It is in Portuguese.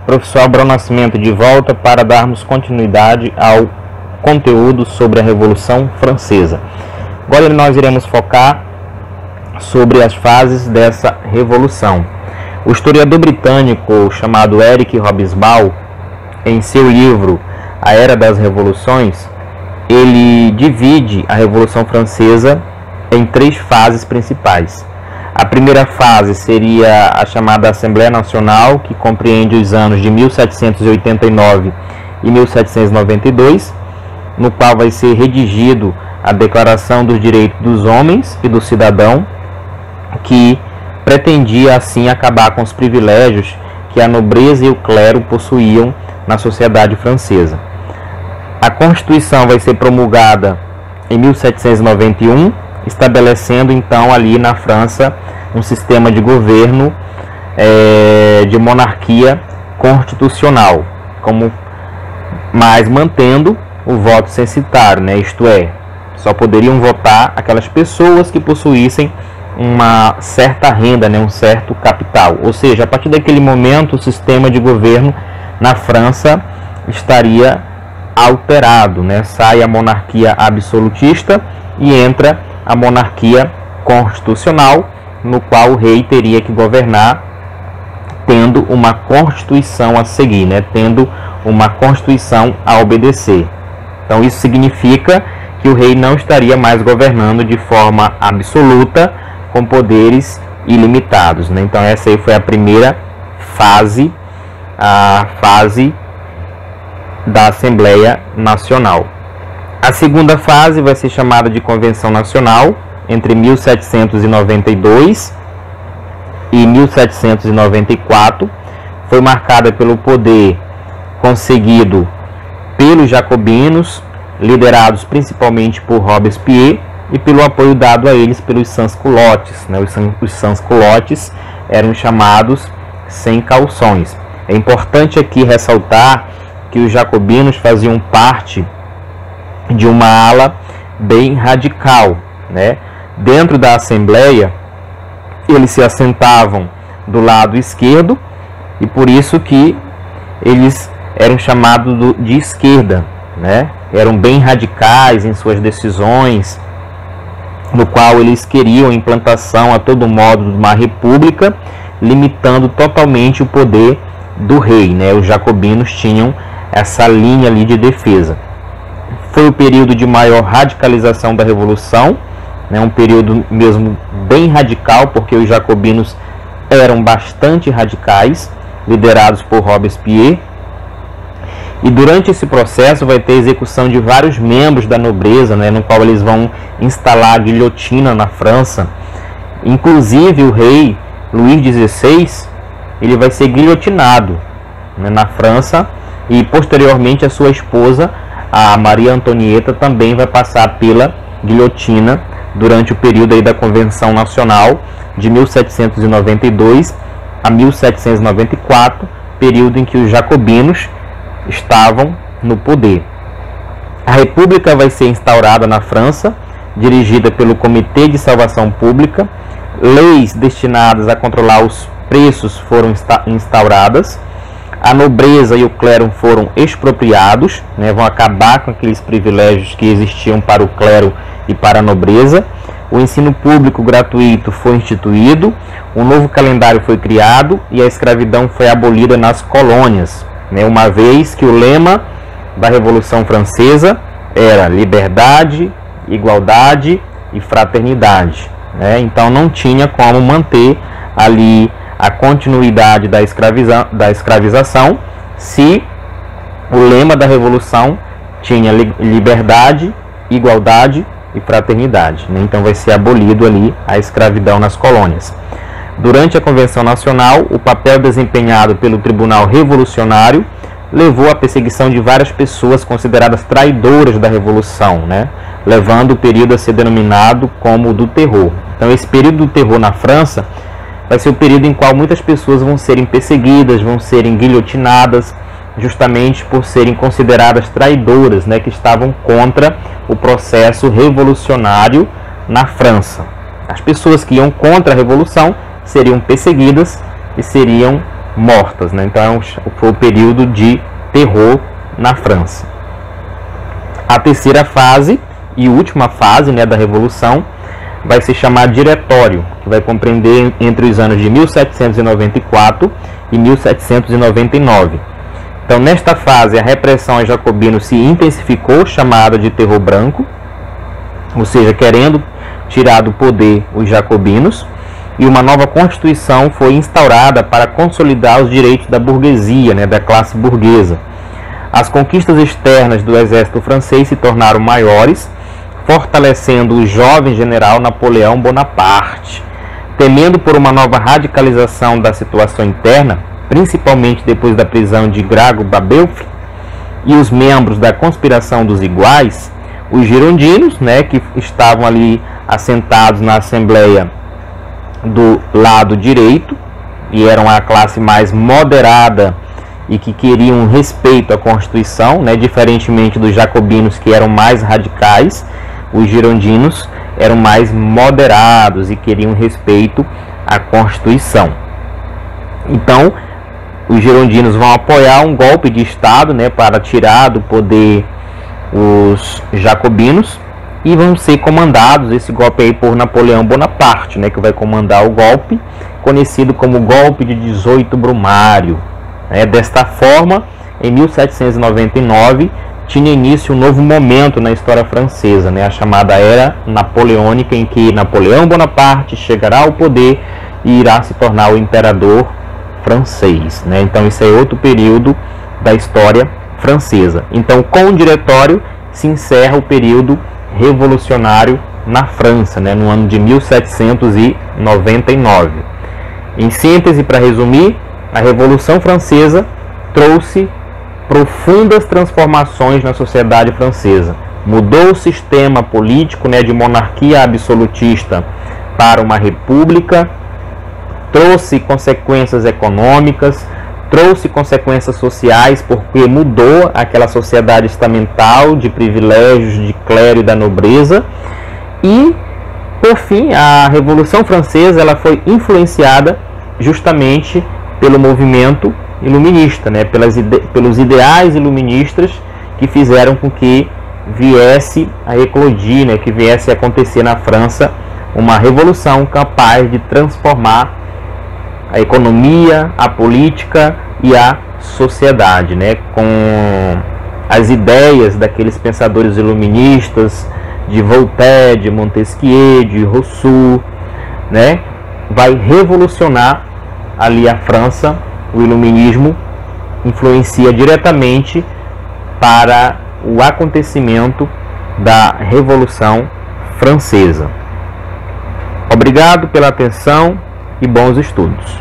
Professor Abrão Nascimento de volta para darmos continuidade ao conteúdo sobre a Revolução Francesa. Agora nós iremos focar sobre as fases dessa revolução. O historiador britânico chamado Eric Hobsbawm, em seu livro A Era das Revoluções, ele divide a Revolução Francesa em 3 fases principais. A primeira fase seria a chamada Assembleia Nacional, que compreende os anos de 1789 e 1792, no qual vai ser redigido a Declaração dos Direitos dos Homens e do Cidadão, que pretendia assim acabar com os privilégios que a nobreza e o clero possuíam na sociedade francesa. A Constituição vai ser promulgada em 1791, estabelecendo então ali na França um sistema de governo de monarquia constitucional, mas mantendo o voto censitário, né? Isto é, só poderiam votar aquelas pessoas que possuíssem uma certa renda, né? Um certo capital. Ou seja, a partir daquele momento o sistema de governo na França estaria alterado, né? Sai a monarquia absolutista e entra a monarquia constitucional, no qual o rei teria que governar tendo uma constituição a seguir, né? Tendo uma constituição a obedecer. Então isso significa que o rei não estaria mais governando de forma absoluta, com poderes ilimitados, né? Então essa aí foi a primeira fase, a fase da Assembleia Nacional. A segunda fase vai ser chamada de Convenção Nacional, entre 1792 e 1794. Foi marcada pelo poder conseguido pelos jacobinos, liderados principalmente por Robespierre, e pelo apoio dado a eles pelos sans-culottes, né? Os sans-culottes eram chamados sem calções. É importante aqui ressaltar que os jacobinos faziam parte de uma ala bem radical, né? Dentro da Assembleia, eles se assentavam do lado esquerdo e por isso que eles eram chamados de esquerda, né? Eram bem radicais em suas decisões, no qual eles queriam a implantação a todo modo de uma república, limitando totalmente o poder do rei, né? Os jacobinos tinham essa linha ali de defesa. Foi o período de maior radicalização da Revolução, né? Um período mesmo bem radical, porque os jacobinos eram bastante radicais, liderados por Robespierre. E durante esse processo vai ter execução de vários membros da nobreza, né? No qual eles vão instalar a guilhotina na França. Inclusive o rei Luís XVI, ele vai ser guilhotinado, né, na França, e posteriormente a sua esposa, a Maria Antonieta, também vai passar pela guilhotina durante o período aí da Convenção Nacional de 1792 a 1794, período em que os jacobinos estavam no poder. A República vai ser instaurada na França, dirigida pelo Comitê de Salvação Pública. Leis destinadas a controlar os preços foram instauradas. A nobreza e o clero foram expropriados, né? Vão acabar com aqueles privilégios que existiam para o clero e para a nobreza. O ensino público gratuito foi instituído, um novo calendário foi criado e a escravidão foi abolida nas colônias, né? Uma vez que o lema da Revolução Francesa era liberdade, igualdade e fraternidade, né? Então não tinha como manter ali a continuidade da escravização se o lema da Revolução tinha liberdade, igualdade e fraternidade, né? Então vai ser abolido ali a escravidão nas colônias. Durante a Convenção Nacional, o papel desempenhado pelo Tribunal Revolucionário levou à perseguição de várias pessoas consideradas traidoras da Revolução, né? Levando o período a ser denominado como o do terror. Então esse período do terror na França vai ser o período em qual muitas pessoas vão serem perseguidas, vão serem guilhotinadas, justamente por serem consideradas traidoras, né, que estavam contra o processo revolucionário na França. As pessoas que iam contra a Revolução seriam perseguidas e seriam mortas, né? Então foi o período de terror na França. A terceira fase e última fase, né, da Revolução vai se chamar Diretório, que vai compreender entre os anos de 1794 e 1799. Então, nesta fase, a repressão aos jacobinos se intensificou, chamada de Terror Branco, ou seja, querendo tirar do poder os jacobinos, e uma nova constituição foi instaurada para consolidar os direitos da burguesia, né, da classe burguesa. As conquistas externas do exército francês se tornaram maiores, fortalecendo o jovem general Napoleão Bonaparte. Temendo por uma nova radicalização da situação interna, principalmente depois da prisão de Grago Babeuf e os membros da conspiração dos iguais, os girondinos, né, que estavam ali assentados na Assembleia do lado direito e eram a classe mais moderada e que queriam respeito à Constituição, né, diferentemente dos jacobinos, que eram mais radicais, os girondinos eram mais moderados e queriam respeito à Constituição. Então, os girondinos vão apoiar um golpe de Estado, né, para tirar do poder os jacobinos, e vão ser comandados, esse golpe aí, por Napoleão Bonaparte, né, que vai comandar o golpe, conhecido como golpe de 18 Brumário. Desta forma, em 1799, tinha início um novo momento na história francesa, né, a chamada Era Napoleônica, em que Napoleão Bonaparte chegará ao poder e irá se tornar o imperador francês, né? Então, isso é outro período da história francesa. Então, com o Diretório, se encerra o período revolucionário na França, né, no ano de 1799. Em síntese, para resumir, a Revolução Francesa trouxe profundas transformações na sociedade francesa. Mudou o sistema político, né, de monarquia absolutista para uma república, trouxe consequências econômicas, trouxe consequências sociais, porque mudou aquela sociedade estamental de privilégios de clero e da nobreza. E, por fim, a Revolução Francesa ela foi influenciada justamente pelo movimento iluminista, né, pelos ideais iluministas que fizeram com que viesse a eclodir, né, que viesse a acontecer na França uma revolução capaz de transformar a economia, a política e a sociedade, né, com as ideias daqueles pensadores iluministas, de Voltaire, de Montesquieu, de Rousseau, né, vai revolucionar ali a França. O iluminismo influencia diretamente para o acontecimento da Revolução Francesa. Obrigado pela atenção e bons estudos.